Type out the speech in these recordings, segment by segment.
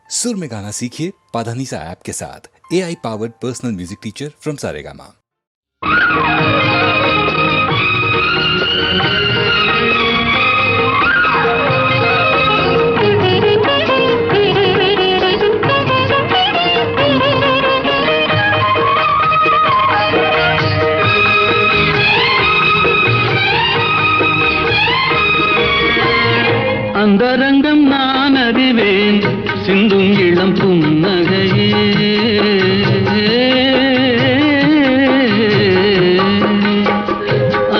सुर में गाना सीखिए पाधानीसा ऐप के साथ। AI powered personal music teacher from Saregama. அந்தரங்கம் நான் அறிவேன் சிந்தும் இளம் புன்னகையே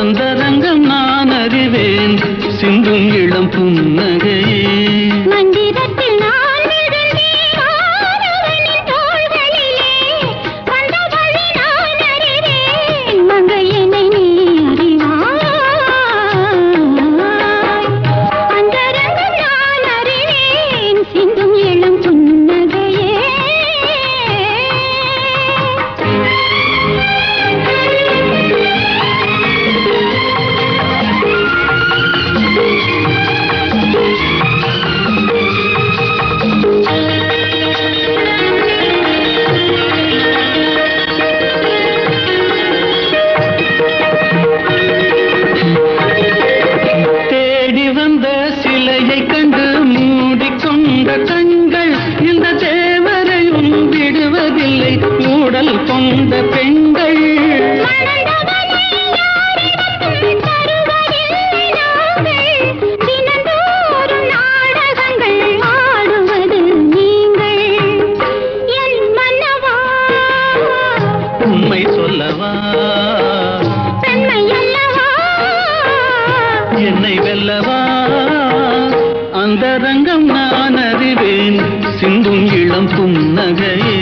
அந்தரங்கம் நான் அறிவேன் சிந்தும் இளம் புன்னகையே அந்தரங்கம் நான் அறிவேன் சிந்தும் இளம் புன்னகையே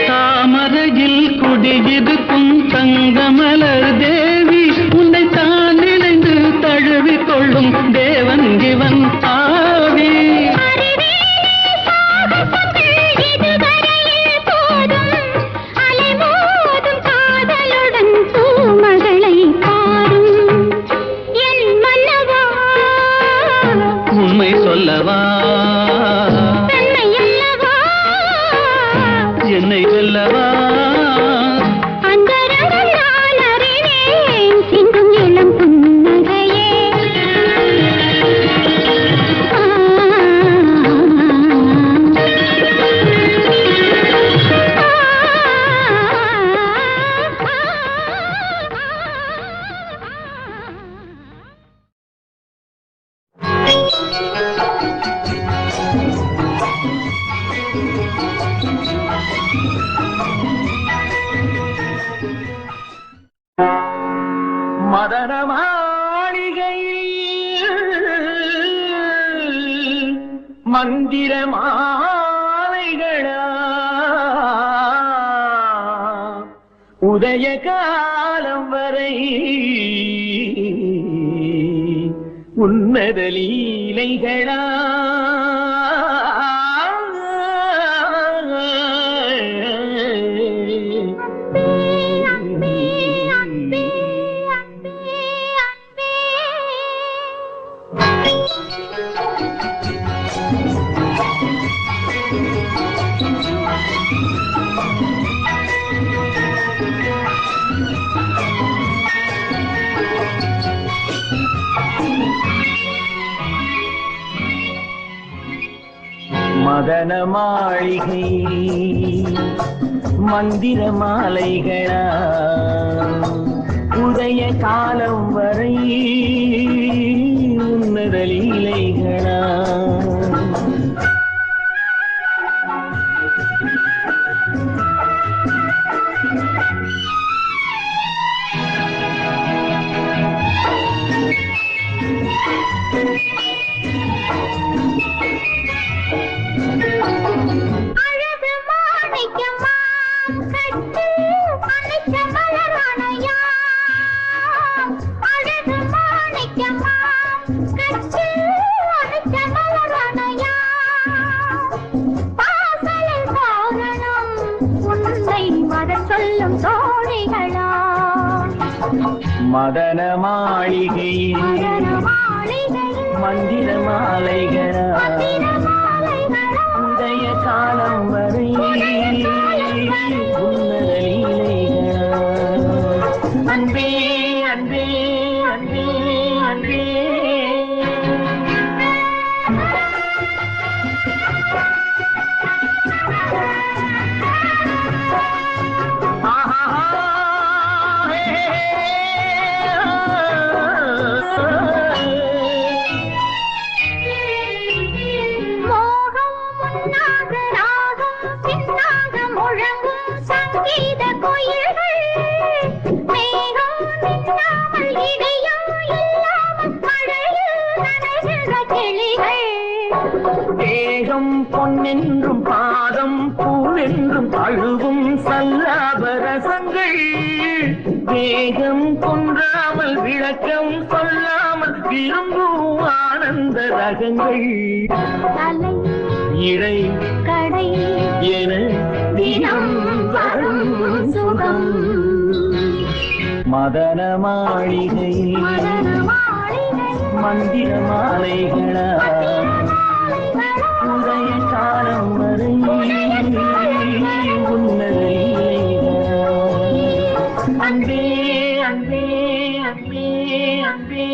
தாமரையில் குடியிருக்கும் தங்கமலர் தேவி உன்னை தான் நினைந்து தழுவி கொள்ளும் தேவன் இவன் ஆவி உண்மை சொல்லவா என்னை வெல்லவா மதன மாளிகையில் மந்திர மாலைகளா உதய காலம் வரை உன்னத லீலைகளா மதன மாளிகை மந்திர மாலைகளா உதய காலம் வரை உன்னத லீலைகளா அழகு மாணிக்கமா மாளிகையில் மந்திர மாலைகளா உதய காலம் வரை உன்னத லீலைகளா அன்பே அன்பே அன்பே அன்பே தேகம் பொன்னென்றும் பாதம் பூவென்றும் அழுவும் சல்லாபரசங்கள் வேகம் கொன்றாமல் விளக்கம் சொல்லாமல் விரும்பும் ஆனந்த ரகங்கள் இடை கடை என தினம் வரும் சுகம் மதன மாளிகையில் மந்திர மாலைகளா உதய காலம் வரை உன்னத லீலைகளா அன்பே அன்பே அன்பே அன்பே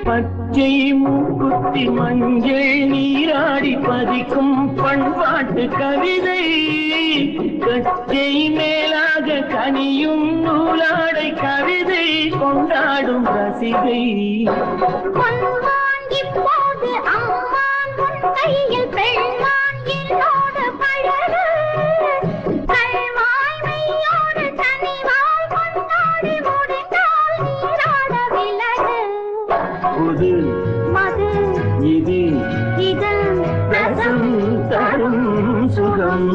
பச்சை மூக்குத்தி மஞ்சள் நீராடி பதிக்கும் பண்பாட்டு கவிதை கச்சை மேலாக கனியும் நூலாடை கவிதை கொண்டாடும் ரசிகை கையில் பெண்மான் என்னோடு பழகு கல்வாய்மையோடு தனிவாய் கொண்டாடி முடிந்தால் நீராட விலகு புது மது இது இதழ் ரசம் தரும் சுகம்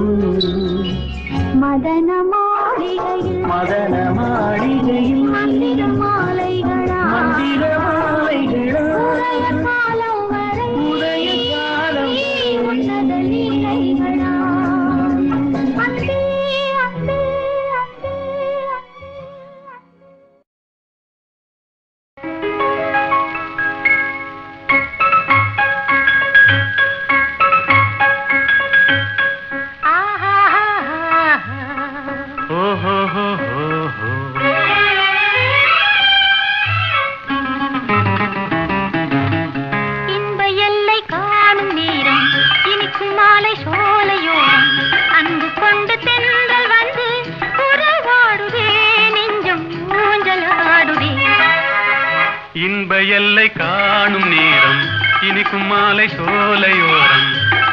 மதன மாளிகையில் மந்திர மாலைகளா காலம் வரை உதய காலம் உன்னத லீலைகளா அன்பே அன்பே அன்பே எல்லை காணும் நேரம் இனிக்கும் மாலை சோலையோரம்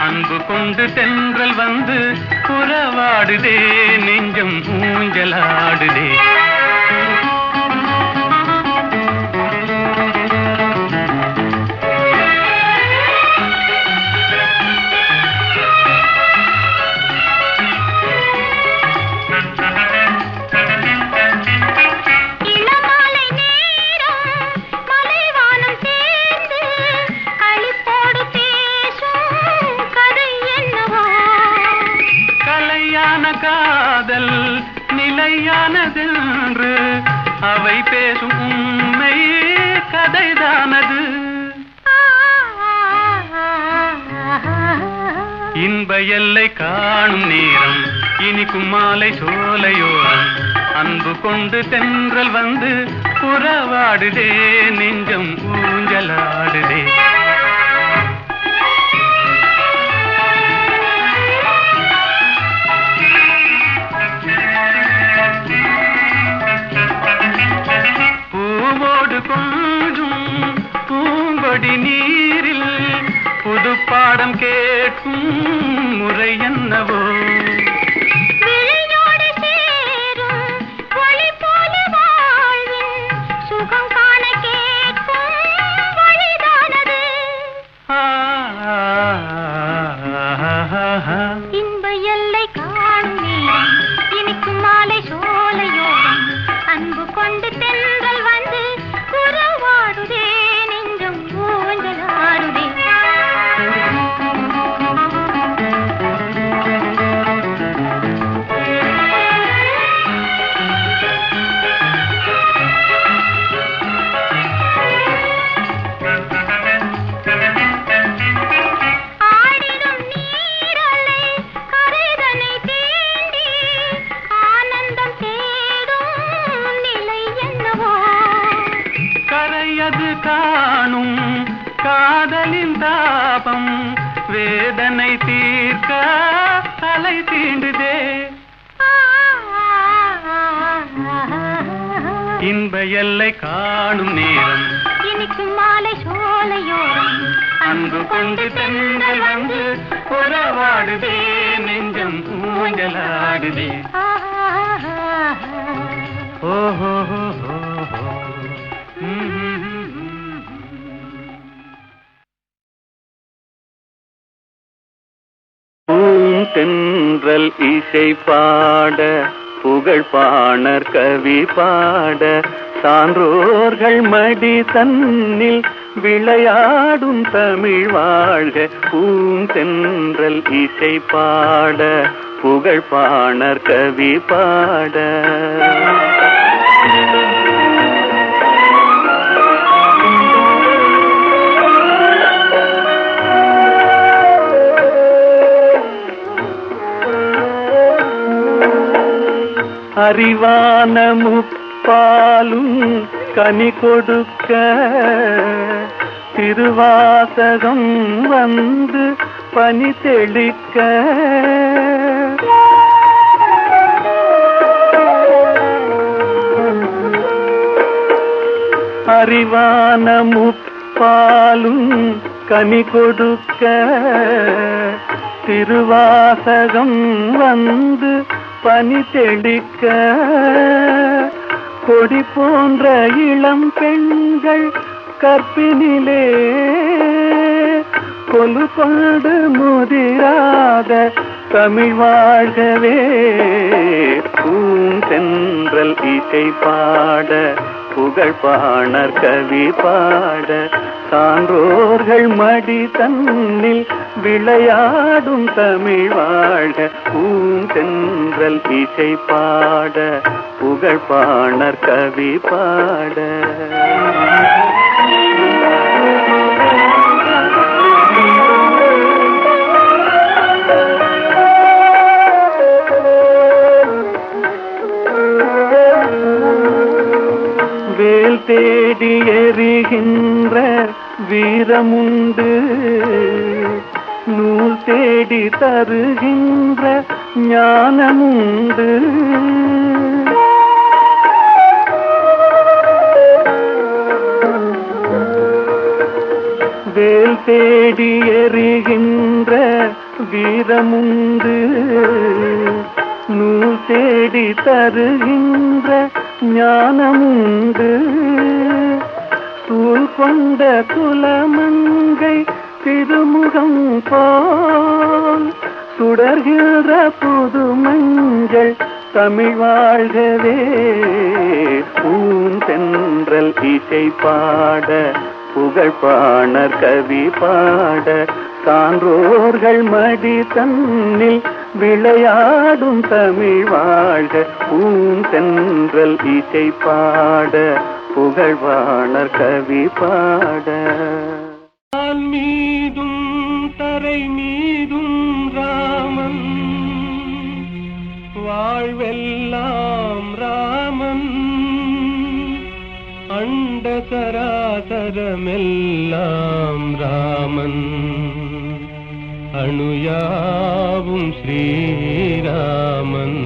அன்பு கொண்டு தென்றல் வந்து புறவாடுதே நெஞ்சம் ஊஞ்சலாடுதே காதல் நிலையானதென்று அவை பேசும் உண்மை கதைதானது இன்ப எல்லை காணும் நேரம் இனிக்கும் மாலை சோலையோரம் அன்பு கொண்டு தென்றல் வந்து புறவாடுதே நெஞ்சம் ஊஞ்சலாடுதே கொஞ்சும் பூங்கொடி நீரில் புது பாடம் கேட்கும் முறை என்னவோ சுகம் காண கேட்கும் வழிதானது இன்ப எல்லை காணும் இனிக்கும் மாலை சோலையோரம் காணும் காதலின் தாபம் வேதனை தீர்க்க தலை தீண்டுதே. இன்ப எல்லை காணும் நேரம் இனிக்கும் மாலை சோலையோரம் அன்பு கொண்டு தென்றல் வந்து உறவாடுதே நெஞ்சம் ஊஞ்சலாடுதே. ஓஹோ தென்றல் இசை பாட புகழ் பாணர் கவி பாட சான்றோர்கள் மடி தன்னில் விளையாடும் தமிழ் வாழ்க. பூந்தென்றல் இசை பாட புகழ் பாணர் கவி பாட. அறிவான முப்பாலும் கனி கொடுக்க திருவாசகம் வந்து பனி தெளிக்க. அறிவான முப்பாலும் கனி கொடுக்க திருவாசகம் வந்து பனி தெளிக்க. கொடி போன்ற இளம் பெண்கள் கற்பினிலே கொலு கொண்டு முதிராத தமிழ் வாழ்கவே. பூந்தென்றல் இசை பாட புகழ் பாணர் கவி பாட சான்றோர்கள் மடி தன்னில் விளையாடும் தமிழ் வாழ்க. பூந்தென்றல் இசை பாட புகழ் பாணர் கவி பாட. வேல் தேடி எறிகின்ற வீரமுண்டு நூல் தேடி தருகின்ற ஞானமுண்டு. வேல் தேடி எறிகின்ற வீரமுண்டு நூல் தேடி தருகின்ற ஞானமுண்டு. சூழ் கொண்ட குலமங்கை திருமுகம் போல் சுடர்கிற புது மஞ்சள் தமிழ் வாழ்கவே. பூந்தென்றல் இசை பாட புகழ் பாணர் கவி பாட சான்றோர்கள் மடி தன்னில் விளையாடும் தமிழ் வாழ்க. பூந்தென்றல் இசை பாட புகழ் பாணர் கவி பாட. மீதும் தரை மீதும் ராமன் வாழ்வெல்லாம் ராமன் அண்ட சராசரமெல்லாம் ராமன் அணுயாவும் ஸ்ரீராமன்.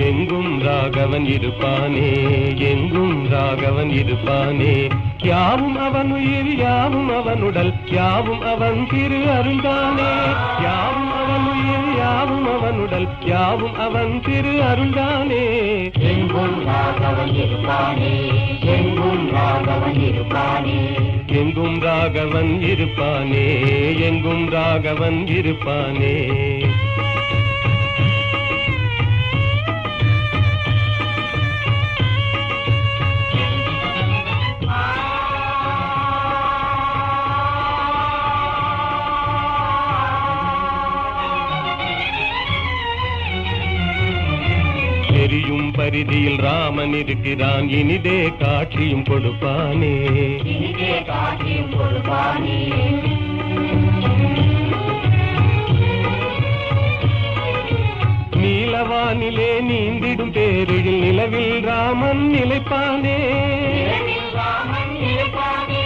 எங்கும் ராகவன் இருப்பானே எங்கும் ராகவன் இருப்பானே யாவும் அவன் உயிர் யாவும் அவனுடல் யாவும் அவன் திரு அருள்தானே. யாவும் அவன் உயிர் யாவும் அவனுடல் யாவும் அவன் திரு அருள்தானே. எங்கும் ராகவன் இருப்பானே எங்கும் ராகவன் இருப்பானே எங்கும் ராகவன் இருப்பானே எங்கும் ராகவன் இருப்பானே. எரியும் பரிதியில் ராமன் இருக்கிறான் இனிதே காட்சியும் கொடுப்பானே. ராமன் நிலைப்பானே இரவில் ராமன் நிலைப்பானே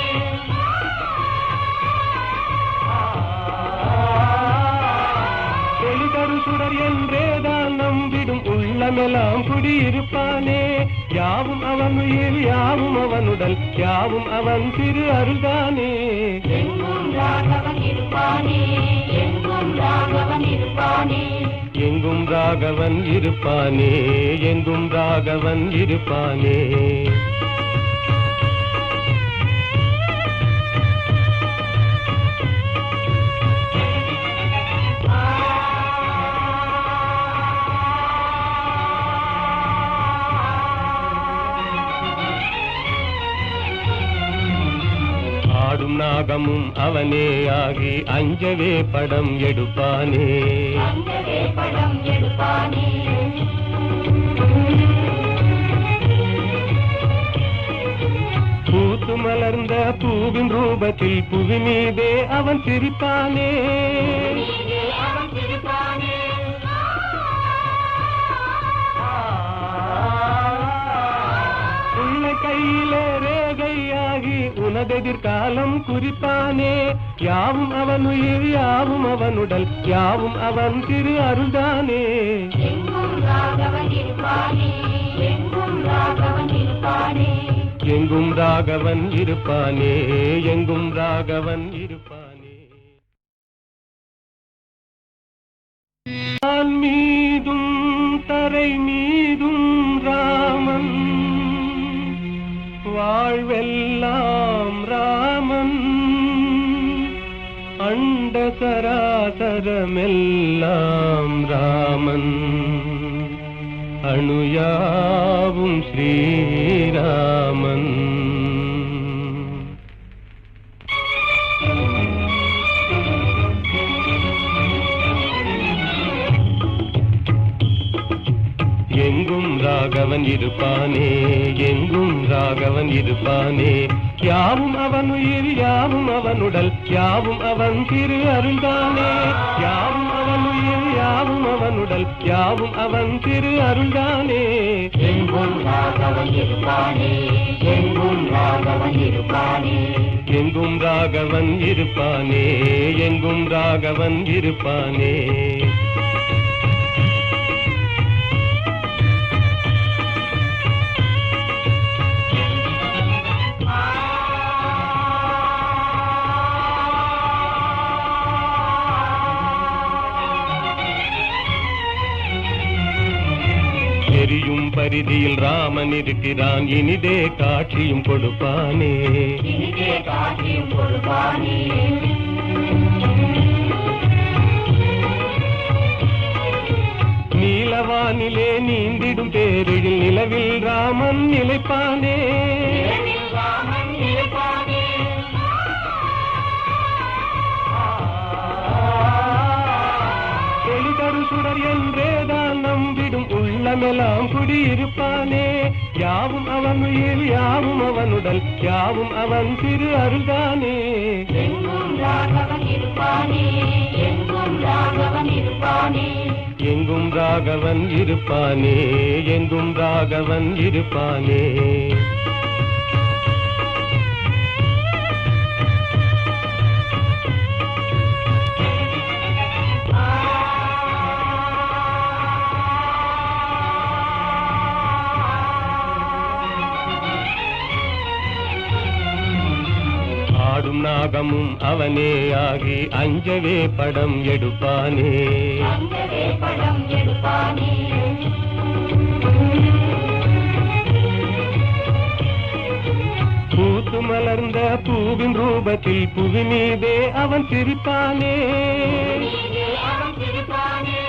ஒளிதரு சுடர் என்றேதான் நம்பிடும் உள்ளமெல்லாம் குடியிருப்பானே யாவும் அவன் உயிர் யாவும் அவனுடல் யாவும் அவன் திரு அருள்தானே எங்கும் ராகவன் இருப்பானே எங்கும் ராகவன் இருப்பானே எங்கும் ராகவன் இருப்பானே எங்கும் ராகவன் இருப்பானே ஆடும் நாகமும் அவனே ஆகி அஞ்சவே படம் எடுப்பானே அங்கவே படம் எடுப்பானே பூத்து மலர்ந்த பூவின் ரூபத்தில் புவி மீதே அவன் சிரிப்பானே நீரே அவன் சிரிப்பானே உள்ள கையிலே ரேகையாகி உனதெதிர்காலம் குறிப்பானே யாவும் அவன் உயிர் யாவும் அவனுடல் யாவும் அவன் திரு அருள்தானே எங்கும் ராகவன் இருப்பானே எங்கும் ராகவன் இருப்பானே எங்கும் ராகவன் இருப்பானே எங்கும் ராகவன் இருப்பானே வான் மீதும் தரை மீதும் ராமன் வாழ்வெல்லாம் ராமன் அண்ட சராசரமெல்லாம் ராமன் அணுயாவும் ஸ்ரீராமன் எங்கும் ராகவன் இருப்பானே எங்கும் ராகவன் இருப்பானே யாவும் அவன் உயிர் யாவும் அவனுடல் யாவும் அவன் திரு அருள்தானே யாவும் அவன் உயிர் யாவும் அவனுடல் யாவும் அவன் திரு அருள்தானே எங்கும் ராகவன் இருப்பானே எங்கும் ராகவன் இருப்பானே எங்கும் ராகவன் இருப்பானே எங்கும் ராகவன் இருப்பானே எரியும் பரிதியில் ராமன் இருக்கிறான் இனிதே காட்சியும் கொடுப்பானே இனிதே காட்சியும் கொடுப்பானே நீலவானிலே நீந்திடும் பேரில் நிலவில் ராமன் நிலைப்பானே இரவில் ராமன் நிலைப்பானே ஒளிதரு சுடர் என்றேதான் நம்பிடும் உள்ளமெல்லாம் குடியிருப்பானே யாவும் அவன் உயிர் யாவும் அவனுடல் யாவும் அவன் திரு அருள்தானே எங்கும் ராகவன் இருப்பானே எங்கும் ராகவன் இருப்பானே எங்கும் ராகவன் இருப்பானே எங்கும் ராகவன் இருப்பானே ஆடும் நாகமும் அவனே ஆகி அஞ்சவே படம் எடுப்பானே அங்கவே படம் எடுப்பானே பூத்து மலர்ந்த பூவின் ரூபத்தில் புவி மீதே அவன் சிரிப்பானே நீரே அவன் சிரிப்பானே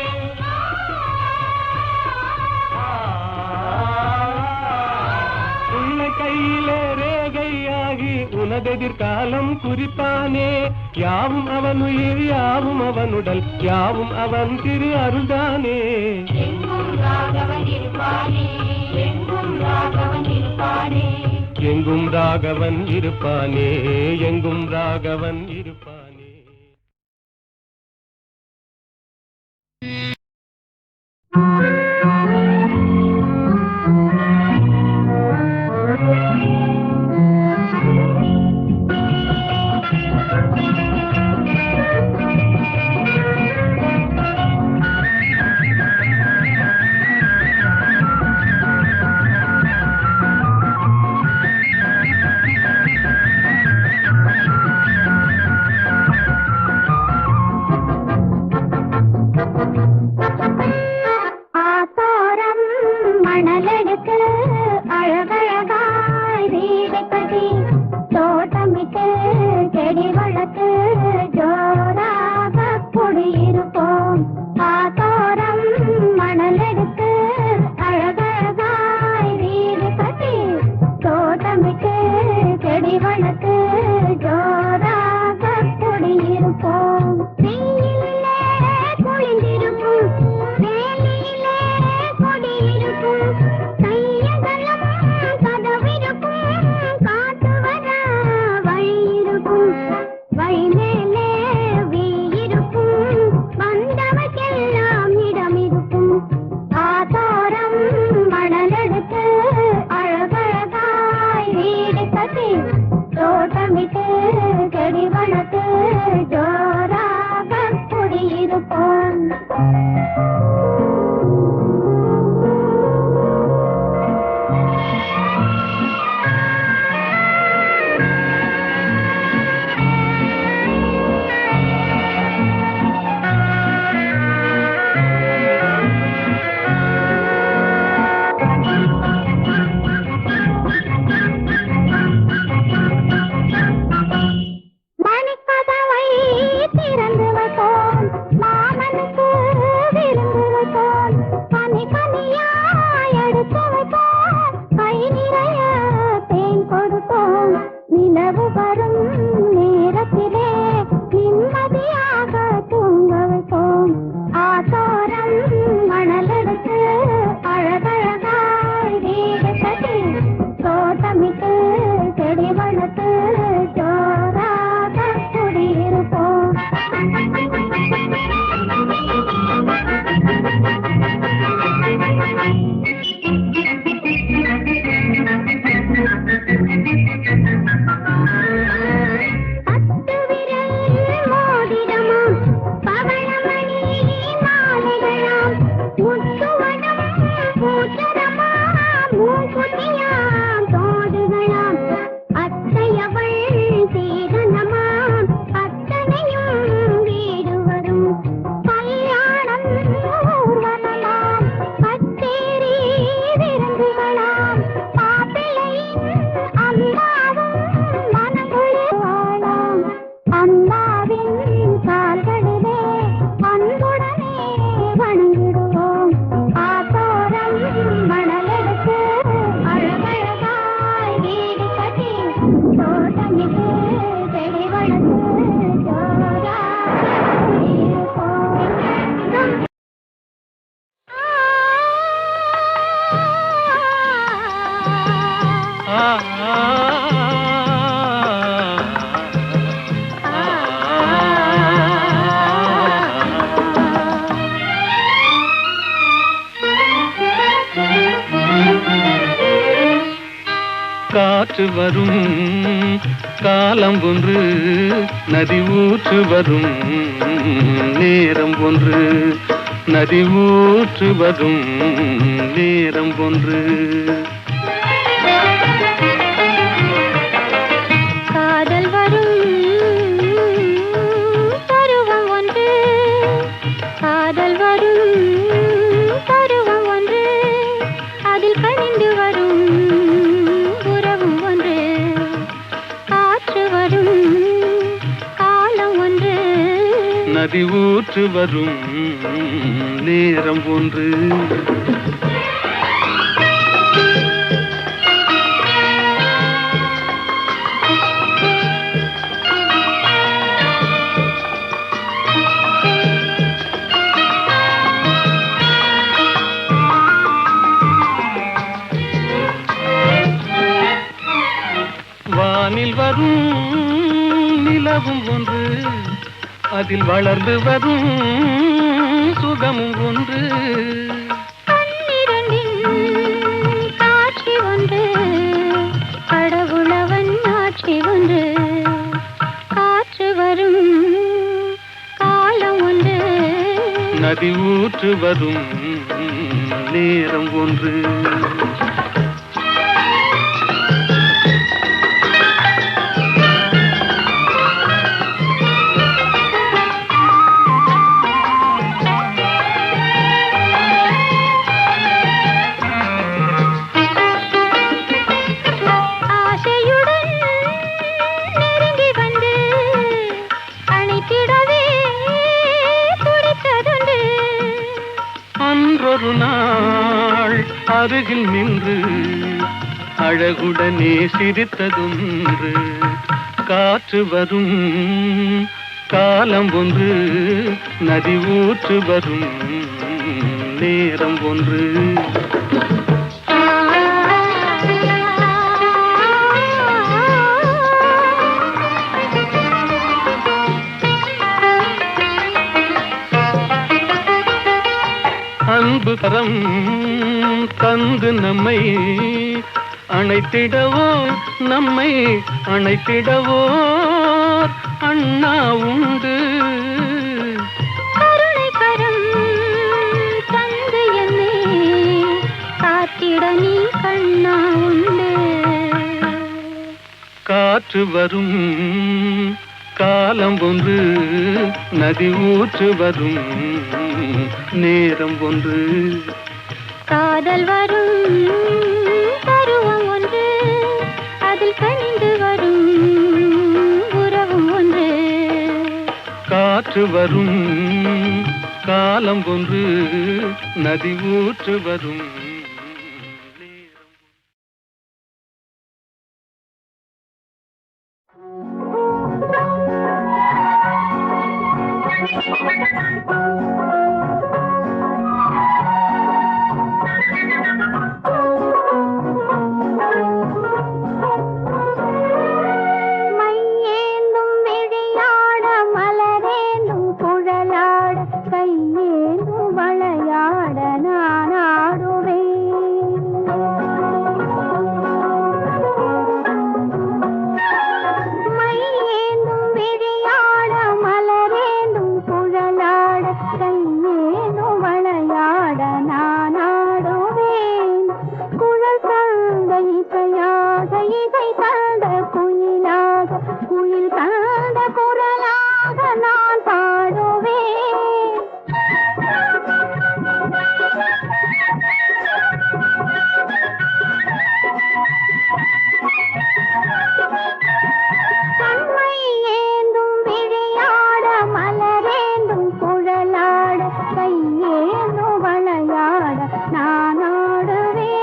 உள்ள கையிலே ரேகையாகி உனதெதிர்காலம் குறிப்பானே யாவும் அவன் உயிர் யாவும் அவனுடல் யாவும் அவன் திரு அருள்தானே எங்கும் ராகவன் இருப்பானே எங்கும் ராகவன் இருப்பானே எங்கும் ராகவன் இருப்பானே எங்கும் ராகவன் இருப்பானே மணலெடுத்து ஜோராக குடியிருப்போம். ஆத்தோரம் மணலெடுத்து அழகழகாய் வீடு கட்டி தோட்டமிட்டு செடி வளர்த்து ஜோராக குடியிருப்போம். வெயிலிலே குளிந்திருக்கும், வேலியிலே கொடியிருக்கும், கையகலம் கதவிருக்கும், காத்து வர வழி இருக்கும், வழி மேலே வீயிருக்கும், வந்தவர்க்கெல்லாம் இடம் இருக்கும். ஆத்தோரம் மணலெடுத்து அழகழகாய் வீடு கட்டி தோட்டமிட்டு செடி வளர்த்து ஜோராக குடியிருப்போம். மணிக்கதவை திறந்து வைப்போம், மாமனுக்கு விருந்து வைப்போம், பனி பனியாய் எடுத்து வைப்போம், கை நிறைய தேன் கொடுப்போம். நிலவு வரும் நேரத்திலே நிம்மதியாக தூங்க வைப்போம். ஆத்தோரம் மணலெடுத்து அழகழகாய் வீடு கட்டி தோட்டமிட்டு செடி வளர்த்து ஜோராக குடியிருப்போம். பத்து விரல் மோதிரமாம், பவளமணி மாலைகளாம், முத்துவனம் பூச்சரமாம், மூக்குத்தியாம் தோடுகளாம், அத்தையவள் சீதனமாம், அத்தனையும் வீடு வரும். கல்யாணம் ஊர்வலமாம், கச்சேரி விருந்துகளாம், மாப்பிள்ளையின் அம்மாவும் மனங்குளிர்வாளாம். அம்மாவின் கால்களிலே அன்புடனே வணங்கிடுவோம். ஆத்தோரம் மணலெடுத்து அழகழகாய் வீடு கட்டி தோட்டமிட்டு செடி வளர்த்து ஜோராக குடியிருப்போம். காற்று வரும் காலம் ஒன்று, நதி ஊற்று வரும் நேரம் ஒன்று, நதி ஊற்று வரும் நேரம் ஒன்று. காதல் வரும் பருவம் ஒன்று, காதல் வரும் பருவம் ஒன்று, அதில் கனிந்து வரும் உறவும் ஒன்று. காற்று வரும் காலம் ஒன்று, நதி ஊற்று வரும் நேரம் ஒன்று. வானில் வரும் நிலவும் ஒன்று, அதில் வளர்ந்து வரும் சுகமும் ஒன்று. கண்ணிரண்டின் காட்சி ஒன்று, கடவுளவன் ஆட்சி ஒன்று. காற்று வரும் காலம் ஒன்று, நதி ஊற்று வரும் நேரம் ஒன்று. ஒரு நாள் அருகில் நின்று அழகுடனே சிரித்ததொன்று. காற்று வரும் காலம் ஒன்று, நதி ஊற்று வரும் நேரம் ஒன்று. அன்பு கரம் தந்து நம்மை அணைத்திடவோ, நம்மை அணைத்திடவோ அண்ணா உண்டு. கருணை கரம் தந்து என்னை காத்திட நீ கண்ணா உண்டு. காற்று வரும் காலம் ஒன்று, நதி ஊற்று வரும் நேரம் ஒன்று. காதல் வரும் பருவம் ஒன்று, அதில் கனிந்து வரும் உறவும் ஒன்று. காற்று வரும் காலம் ஒன்று, நதி ஊற்று வரும். மையேந்தும் விழியாட மலரேந்தும் குழலாட கையேந்தும் வளையாட நான் ஆடுவேன். மையேந்தும் விழியாட மலரேந்தும் குழலாட கையேந்தும் வளையாட நான் ஆடுவேன். குழல் தந்த இசையாக இசை தந்த குயிலாக குயில் தந்த குரலாக நான் பாடுவேன். கண்மை ஏந்தும் விழியாட மலரேந்தும் குழலாட கையேந்தும் வளையாட நான் ஆடுவேன்.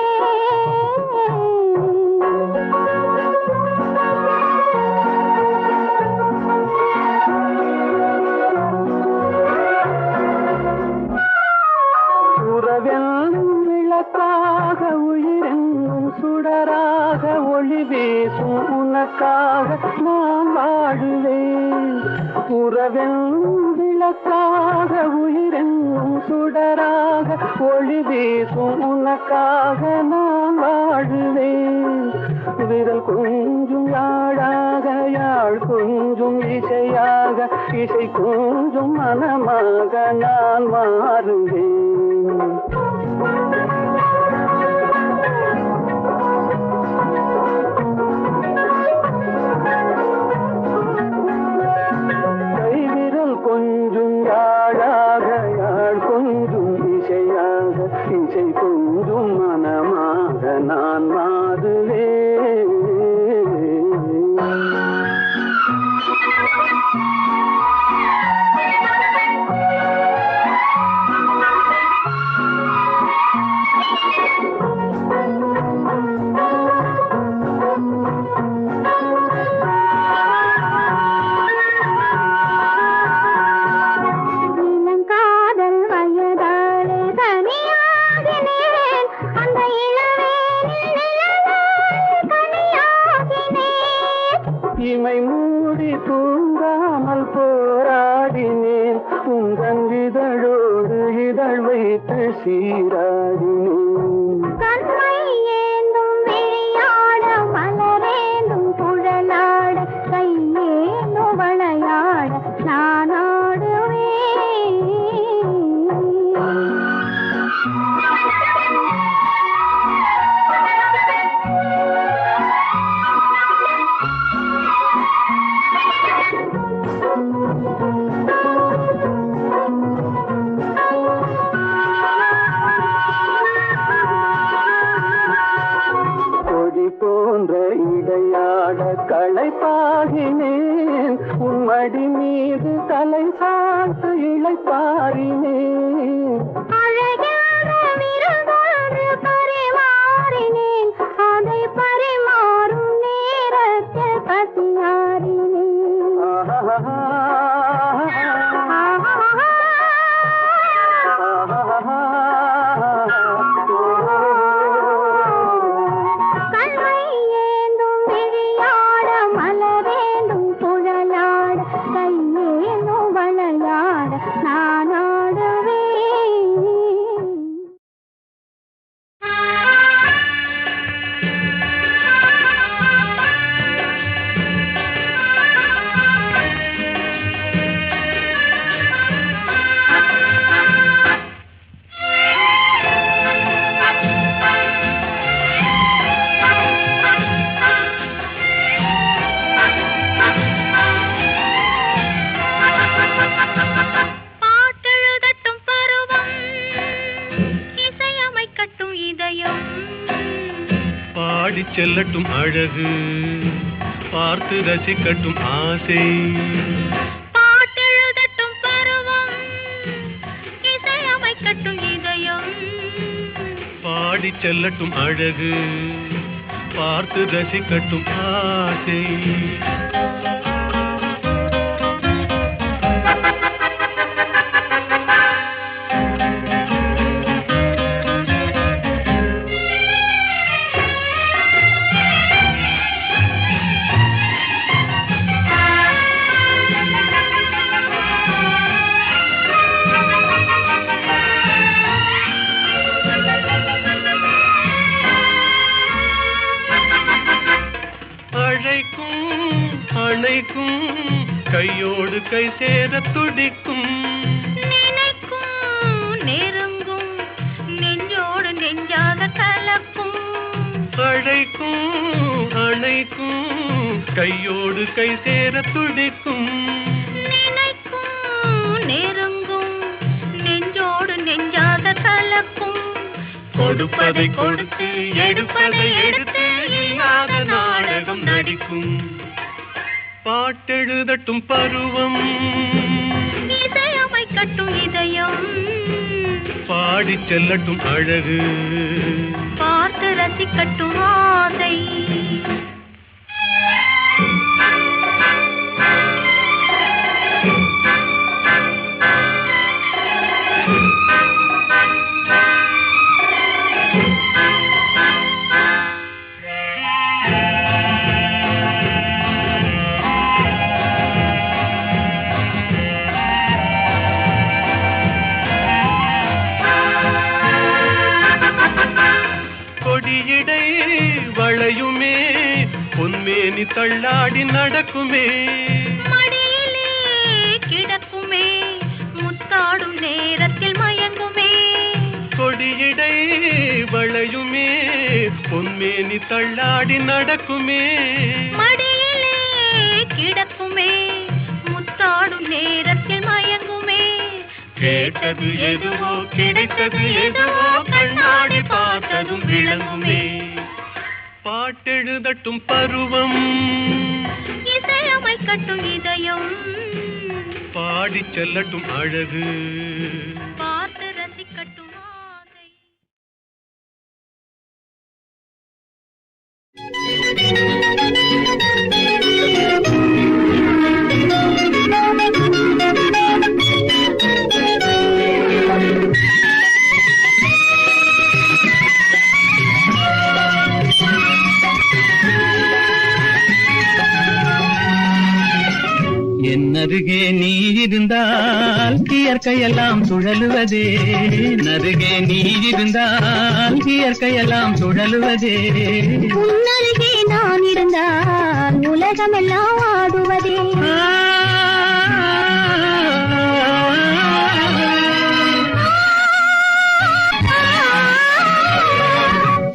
உறவென்னும் விளக்காக உயிரென்னும் சுடராக ஒளி வீசும் உனக்காக நான் வாழுவேன். உறவென்னும் விளக்காக உயிரென்னும் சுடராக ஒளி வீசும் உனக்காக நான் வாழுவேன். விரல் கொஞ்சும் யாழாக யாழ் கொஞ்சும் இசையாக இசை கொஞ்சும் மனமாக நான் மாறுவேன். கைவிரல் கொஞ்சும் யாழாக யாழ் கொஞ்சும் இசையாக இசை கொஞ்சும் மனமாக நான் மாறுவேன். இளங்காதல் வயதாலே தனியாகினேன், அந்த இளவேனில் நிழலாலே கனியாகினேன். இமை மூடி தூங்காமல் போராடினேன், உங்கள் இதழோடு இதழ் வைத்து சீராடினேன். கண்மை ஏந்தும் விழியாட மலரேந்தும் குழலாட கையேந்தும் வளையாட நான் ஆடுவேன். கொடி போன்ற இடையாட களைப்பாகினேன், உன் மடி மீது தலை சாய்த்து இளைப்பாரினேன். அழகான செல்லட்டும் அழகு பார்த்து ரசிக்கட்டும் ஆசை பாட்டெழுதட்டும் பருவம் இசையமைக்கட்டும் இதயம் பாடி செல்லட்டும் அழகு பார்த்து ரசிக்கட்டும் ஆசை அணைக்கும் கையோடு கை சேர துடிக்கும் நினைக்கும் நெருங்கும் நெஞ்சோடு நெஞ்சாக கலக்கும் அணைக்கும் கையோடு கை சேர துடிக்கும் நினைக்கும் நெருங்கும் நெஞ்சோடு நெஞ்சாக கலக்கும் கொடுப்பதை கொடுத்து எடுப்பதை எடுத்து இல்லாத நாடகம் நடிக்கும் பாட்டெழுதட்டும் பருவம் இசையமைக்கட்டும் இதயம் பாடி செல்லட்டும் அழகு பார்த்து ரசிக்கட்டும் ஆசை கொடியிடை வளையுமே பொன்மேனி தள்ளாடி நடக்குமே மடியிலே கிடக்குமே முத்தாடும் நேரத்தில் மயங்குமே கொடியிடை வளையுமே பொன்மேனி தள்ளாடி நடக்குமே மடியிலே கிடக்குமே முத்தாடும் நேரத்தில் மயங்குமே கேட்டது எதுவோ கிடைத்தது எதுவோ கண்ணாடி பார்த்ததும் விளங்குமே பாட்டெழுதட்டும் பருவம் இசையமைக்கட்டும் இதயம் பாடி செல்லட்டும் அழகு பார்த்து ரசிக்கட்டும் ஆசை என்னருகே நீ இருந்தால் இயற்கையெல்லாம் சுழலுவதே நருகே நீ இருந்தால் இயற்கையெல்லாம் சுழலுவதே உன்னருகே நான் இருந்தால் உலகமெல்லாம் ஆடுவதே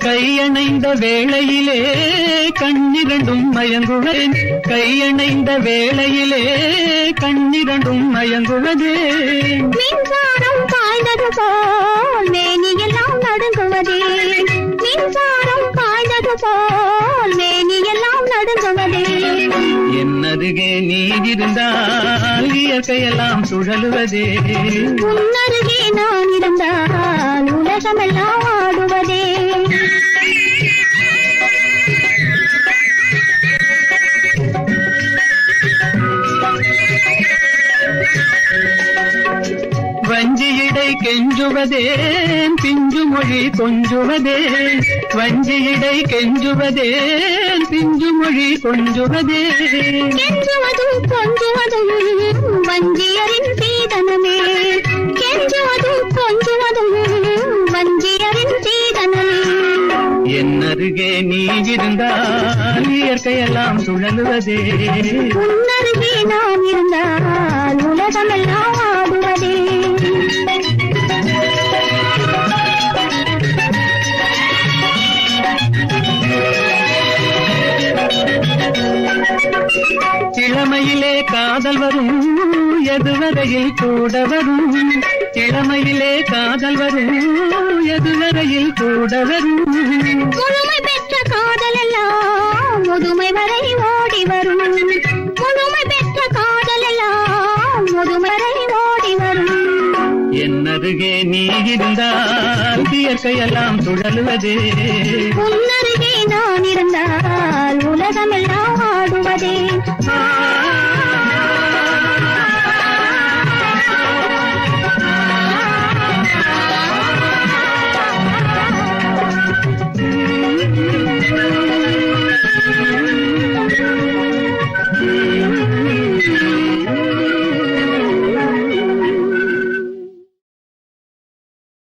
கையணைந்த வேளையிலே கண்ணிரண்டும் மயங்குவேன் கையணைந்த வேளையிலே கண்ணிரண்டும் மயங்குவதே மின்சாரம் பாய்ந்தது போல் மேனியெல்லாம் நடுங்குவதே மின்சாரம் பாய்ந்தது போல் மேனியெல்லாம் நடுங்குவதே என்னருகே நீ இருந்தால் இயற்கையெல்லாம் சுழலுவதே உன்னருகே நான் இருந்தால் உலகமெல்லாம் ஆடுவதே வஞ்சியிடை கெஞ்சுவதேன் பிஞ்சு மொழி கொஞ்சுவதேன் வஞ்சியிடை கெஞ்சுவதேன் பிஞ்சு மொழி கொஞ்சுவதே கெஞ்சுவதும் கொஞ்சுவதும் வஞ்சியரின் சீதனமே கெஞ்சுவதும் கொஞ்சுவதும் வஞ்சியரின் சீதனமே என்னருகே நீ இருந்தால் இயற்கையெல்லாம் சுழலுவதே உன்னருகே நான் இருந்தால் உலகமெல்லாம் ஆடுவதே இளமையிலே காதல் வரும் எதுவரையில் கூட வரும் இளமையிலே காதல் வரும் எதுவரையில் கூட வரும் முழுமை பெற்ற காதல் எல்லாம் முதுமை வரை ஓடி வரும் முதுமை பெற்ற காதலெல்லாம் முதுமை வரை ஓடி வரும் என்னருகே நீ இருந்தால் இயற்கையெல்லாம் சுழலுவதே உன்னருகே நான் இருந்தால் உலகமெல்லாம் ஆடுவதே